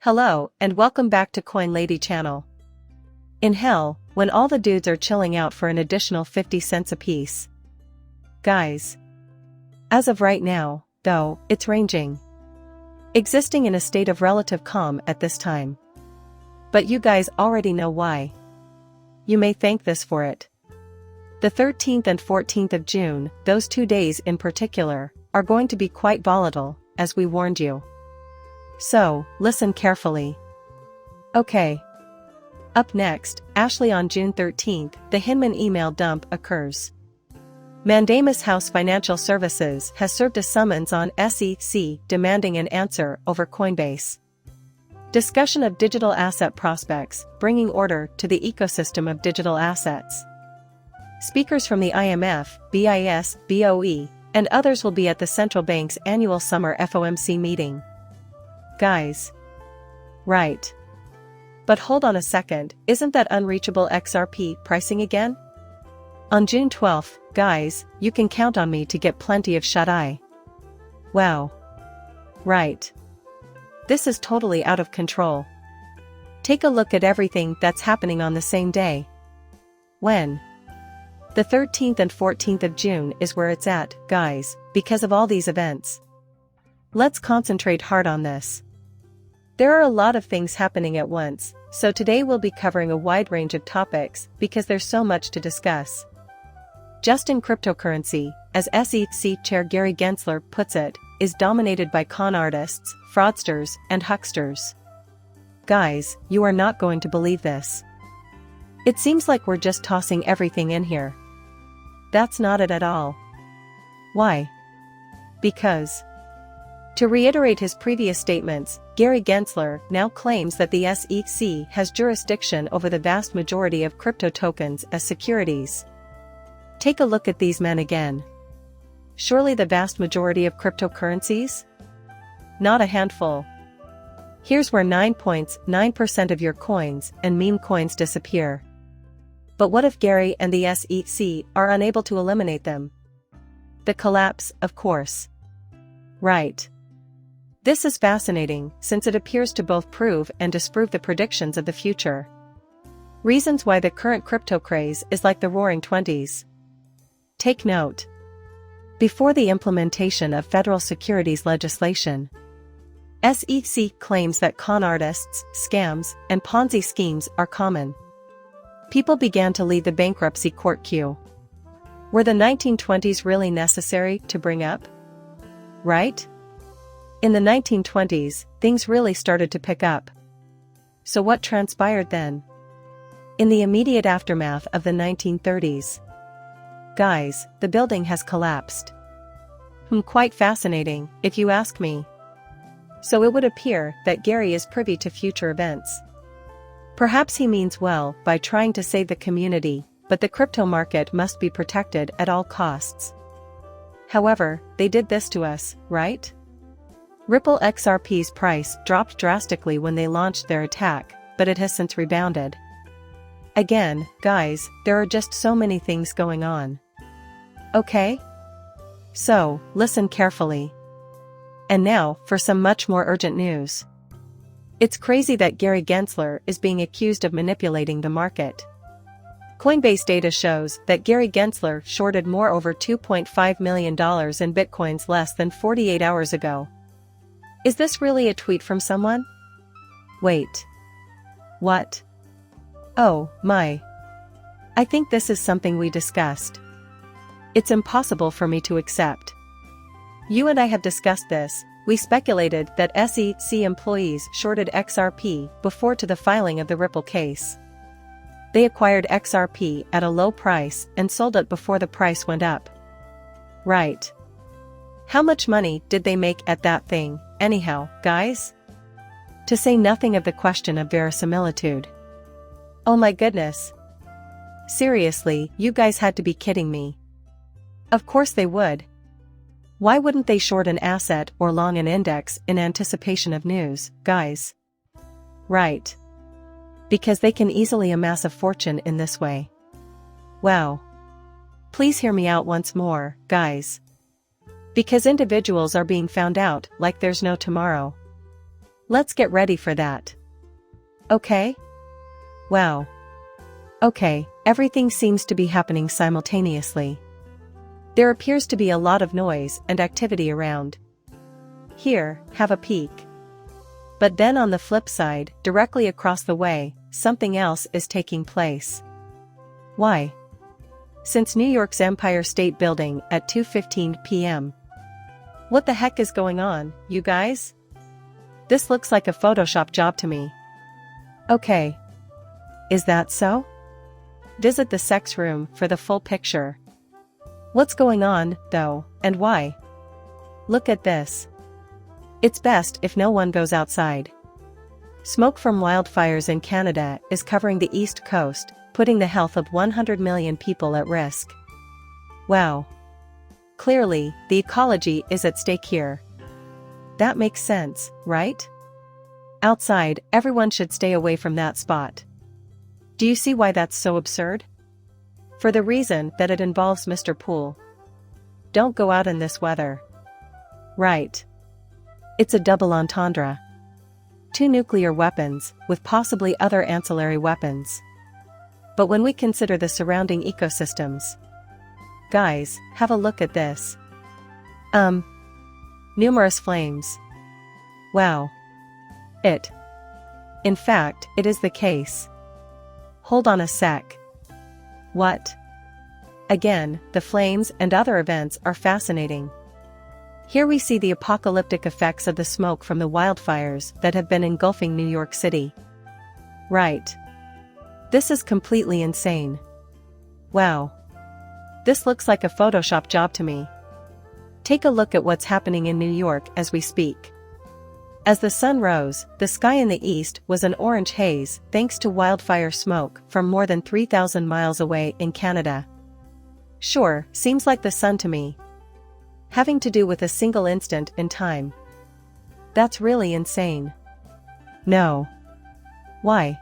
Hello, and welcome back to Coin Lady channel. In hell, when all the dudes are chilling out for an additional 50 cents apiece. Guys. As of right now, though, it's ranging. Existing in a state of relative calm at this time. But you guys already know why. You may thank this for it. The 13th and 14th of June, those 2 days in particular, are going to be quite volatile, as we warned you. So, listen carefully. Okay. Up next, Ashley on June 13th, the Hinman email dump occurs. Mandamus House Financial Services has served a summons on SEC demanding an answer over Coinbase. Discussion of digital asset prospects, bringing order to the ecosystem of digital assets. Speakers from the IMF, BIS, BOE, and others will be at the central bank's annual summer FOMC meeting. Guys. Right. But hold on a second, isn't that unreachable XRP pricing again? On June 12th, guys, you can count on me to get plenty of shut-eye. Wow. Right. This is totally out of control. Take a look at everything that's happening on the same day. When? The 13th and 14th of June is where it's at, guys, because of all these events. Let's concentrate hard on this. There are a lot of things happening at once, so today we'll be covering a wide range of topics because there's so much to discuss. Just in cryptocurrency, as SEC Chair Gary Gensler puts it, is dominated by con artists, fraudsters, and hucksters. Guys, you are not going to believe this. It seems like we're just tossing everything in here. That's not it at all. Why? Because. To reiterate his previous statements, Gary Gensler now claims that the SEC has jurisdiction over the vast majority of crypto tokens as securities. Take a look at these men again. Surely the vast majority of cryptocurrencies? Not a handful. Here's where 9.9% of your coins and meme coins disappear. But what if Gary and the SEC are unable to eliminate them? The collapse, of course. Right. This is fascinating, since it appears to both prove and disprove the predictions of the future. Reasons why the current crypto craze is like the Roaring '20s. Take note. Before the implementation of federal securities legislation, SEC claims that con artists, scams, and Ponzi schemes are common. People began to leave the bankruptcy court queue. Were the 1920s really necessary to bring up? Right? In the 1920s, things really started to pick up. So what transpired then? In the immediate aftermath of the 1930s. Guys, the building has collapsed. Quite fascinating, if you ask me. So it would appear that Gary is privy to future events. Perhaps he means well by trying to save the community, but the crypto market must be protected at all costs. However, they did this to us, right? Ripple XRP's price dropped drastically when they launched their attack, but it has since rebounded. Again, guys, there are just so many things going on. Okay? So, listen carefully. And now, for some much more urgent news. It's crazy that Gary Gensler is being accused of manipulating the market. Coinbase data shows that Gary Gensler shorted more over $2.5 million in bitcoins less than 48 hours ago. Is this really a tweet from someone? Wait. What? Oh, my. I think this is something we discussed. It's impossible for me to accept. You and I have discussed this. We speculated that SEC employees shorted XRP before to the filing of the Ripple case. They acquired XRP at a low price and sold it before the price went up. Right. How much money did they make at that thing, anyhow, guys? To say nothing of the question of verisimilitude. Oh my goodness. Seriously, you guys had to be kidding me. Of course they would. Why wouldn't they short an asset or long an index in anticipation of news, guys? Right. Because they can easily amass a fortune in this way. Wow. Please hear me out once more, guys. Because individuals are being found out like there's no tomorrow. Let's get ready for that. Okay? Wow. Okay, everything seems to be happening simultaneously. There appears to be a lot of noise and activity around. Here, have a peek. But then on the flip side, directly across the way, something else is taking place. Why? Since New York's Empire State Building at 2:15 p.m. What the heck is going on, you guys? This looks like a Photoshop job to me. Okay. Is that so? Visit the sex room for the full picture. What's going on, though, and why? Look at this. It's best if no one goes outside. Smoke from wildfires in Canada is covering the East Coast, putting the health of 100 million people at risk. Wow. Clearly, the ecology is at stake here. That makes sense, right? Outside, everyone should stay away from that spot. Do you see why that's so absurd? For the reason that it involves Mr. Poole. Don't go out in this weather. Right. It's a double entendre. 2 nuclear weapons, with possibly other ancillary weapons. But when we consider the surrounding ecosystems. Guys, have a look at this. Numerous flames. Wow. In fact, it is the case. Hold on a sec. What? Again, the flames and other events are fascinating. Here we see the apocalyptic effects of the smoke from the wildfires that have been engulfing New York City. Right. This is completely insane. Wow. This looks like a Photoshop job to me. Take a look at what's happening in New York as we speak. As the sun rose, the sky in the east was an orange haze thanks to wildfire smoke from more than 3,000 miles away in Canada. Sure, seems like the sun to me. Having to do with a single instant in time. That's really insane. No. Why?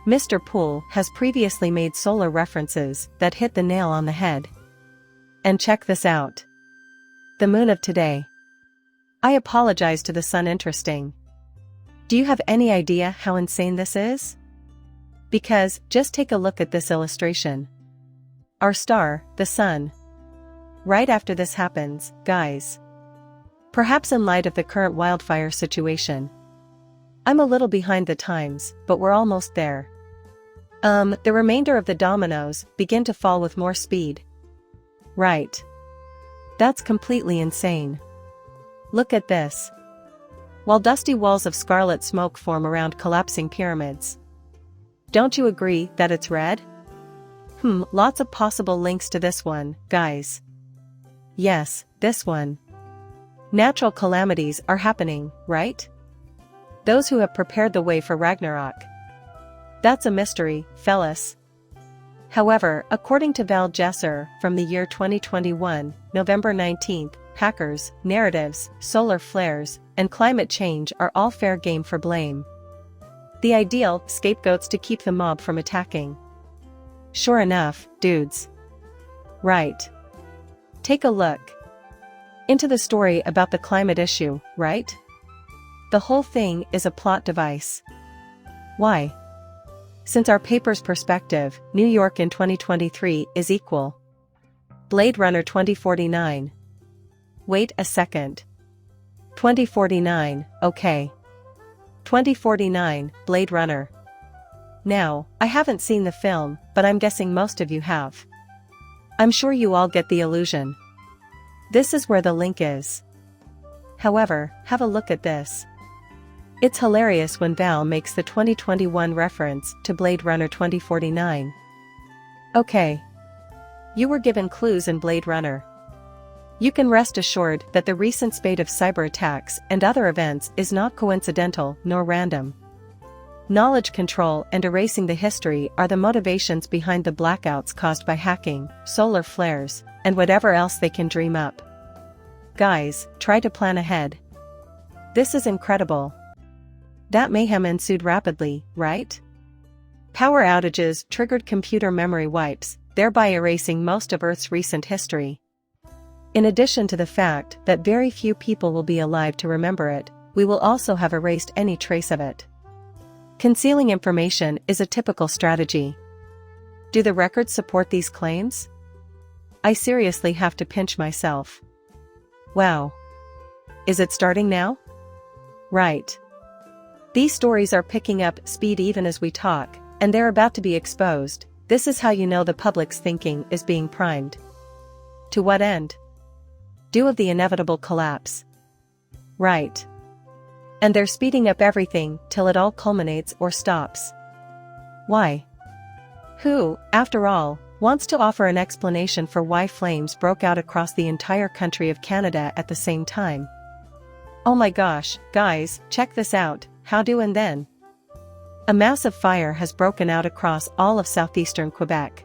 Mr. Poole has previously made solar references that hit the nail on the head. And check this out. The moon of today. I apologize to the sun. Interesting. Do you have any idea how insane this is? Because, just take a look at this illustration. Our star, the sun. Right after this happens, guys. Perhaps in light of the current wildfire situation. I'm a little behind the times, but we're almost there. The remainder of the dominoes begin to fall with more speed. Right. That's completely insane. Look at this. While dusty walls of scarlet smoke form around collapsing pyramids. Don't you agree that it's red? Lots of possible links to this one, guys. Yes, this one. Natural calamities are happening, right? Those who have prepared the way for Ragnarok. That's a mystery, fellas. However, according to Val Jesser, from the year 2021, November 19th, hackers, narratives, solar flares, and climate change are all fair game for blame. The ideal scapegoats to keep the mob from attacking. Sure enough, dudes. Right. Take a look into the story about the climate issue, right? The whole thing is a plot device. Why? Since our paper's perspective, New York in 2023 is equal. Blade Runner 2049. Wait a second. 2049, okay. 2049, Blade Runner. Now, I haven't seen the film, but I'm guessing most of you have. I'm sure you all get the illusion. This is where the link is. However, have a look at this. It's hilarious when Val makes the 2021 reference to Blade Runner 2049. Okay. You were given clues in Blade Runner. You can rest assured that the recent spate of cyber attacks and other events is not coincidental nor random. Knowledge control and erasing the history are the motivations behind the blackouts caused by hacking, solar flares, and whatever else they can dream up. Guys, try to plan ahead. This is incredible. That mayhem ensued rapidly, right? Power outages triggered computer memory wipes, thereby erasing most of Earth's recent history. In addition to the fact that very few people will be alive to remember it, we will also have erased any trace of it. Concealing information is a typical strategy. Do the records support these claims? I seriously have to pinch myself. Wow. Is it starting now? Right. These stories are picking up speed even as we talk, and they're about to be exposed. This is how you know the public's thinking is being primed. To what end? Due of the inevitable collapse. Right. And they're speeding up everything till it all culminates or stops. Why? Who, after all, wants to offer an explanation for why flames broke out across the entire country of Canada at the same time? Oh my gosh, guys, check this out, how do and then? A massive fire has broken out across all of southeastern Quebec.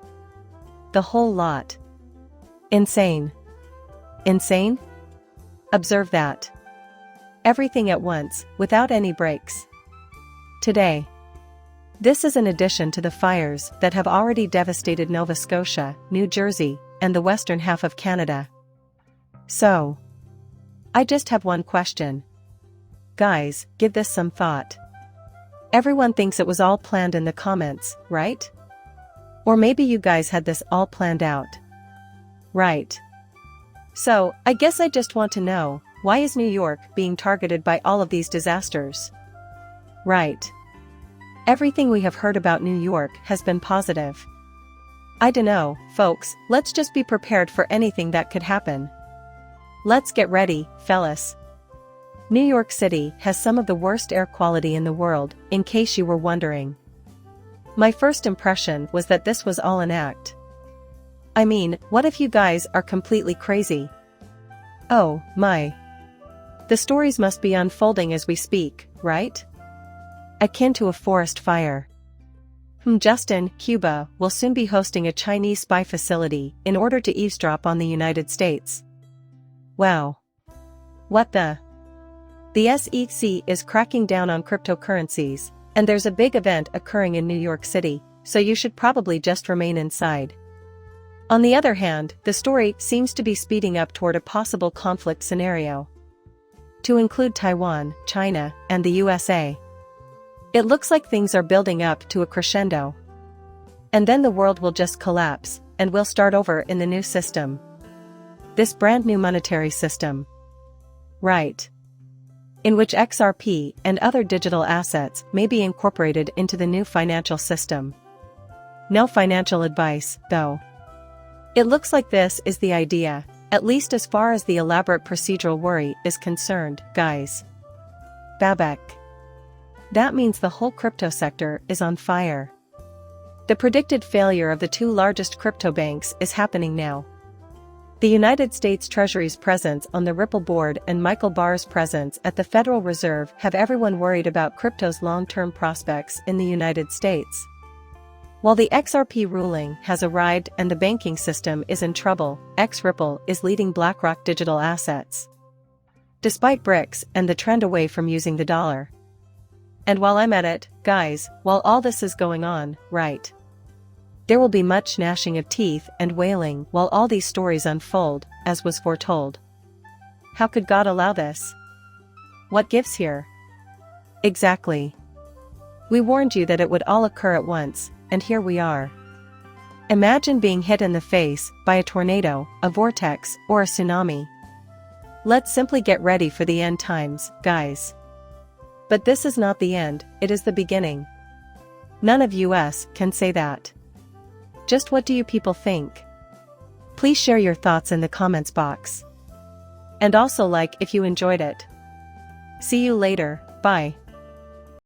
The whole lot. Insane. Insane? Observe that. Everything at once, without any breaks. Today. This is in addition to the fires that have already devastated Nova Scotia, New Jersey, and the western half of Canada. So, I just have one question. Guys, give this some thought. Everyone thinks it was all planned in the comments, right? Or maybe you guys had this all planned out. Right. So, I guess I just want to know, why is New York being targeted by all of these disasters? Right. Everything we have heard about New York has been positive. I dunno, folks, let's just be prepared for anything that could happen. Let's get ready, fellas. New York City has some of the worst air quality in the world, in case you were wondering. My first impression was that this was all an act. I mean, what if you guys are completely crazy? Oh, my. The stories must be unfolding as we speak, right? Akin to a forest fire. Justin, Cuba, will soon be hosting a Chinese spy facility in order to eavesdrop on the United States. Wow. What the? The SEC is cracking down on cryptocurrencies, and there's a big event occurring in New York City, so you should probably just remain inside. On the other hand, the story seems to be speeding up toward a possible conflict scenario. To include Taiwan, China, and the USA. It looks like things are building up to a crescendo. And then the world will just collapse, and we'll start over in the new system. This brand new monetary system. Right. In which XRP and other digital assets may be incorporated into the new financial system. No financial advice, though. It looks like this is the idea, at least as far as the elaborate procedural worry is concerned, guys. Babak. That means the whole crypto sector is on fire. The predicted failure of the two largest crypto banks is happening now. The United States Treasury's presence on the Ripple board and Michael Barr's presence at the Federal Reserve have everyone worried about crypto's long-term prospects in the United States. While the XRP ruling has arrived and the banking system is in trouble, Ripple is leading BlackRock digital assets. Despite BRICS and the trend away from using the dollar. And while I'm at it, guys, while all this is going on, right? There will be much gnashing of teeth and wailing while all these stories unfold, as was foretold. How could God allow this? What gives here? Exactly. We warned you that it would all occur at once, and here we are. Imagine being hit in the face by a tornado, a vortex, or a tsunami. Let's simply get ready for the end times, guys. But this is not the end, it is the beginning. None of us can say that. Just what do you people think? Please share your thoughts in the comments box. And also like if you enjoyed it. See you later, bye.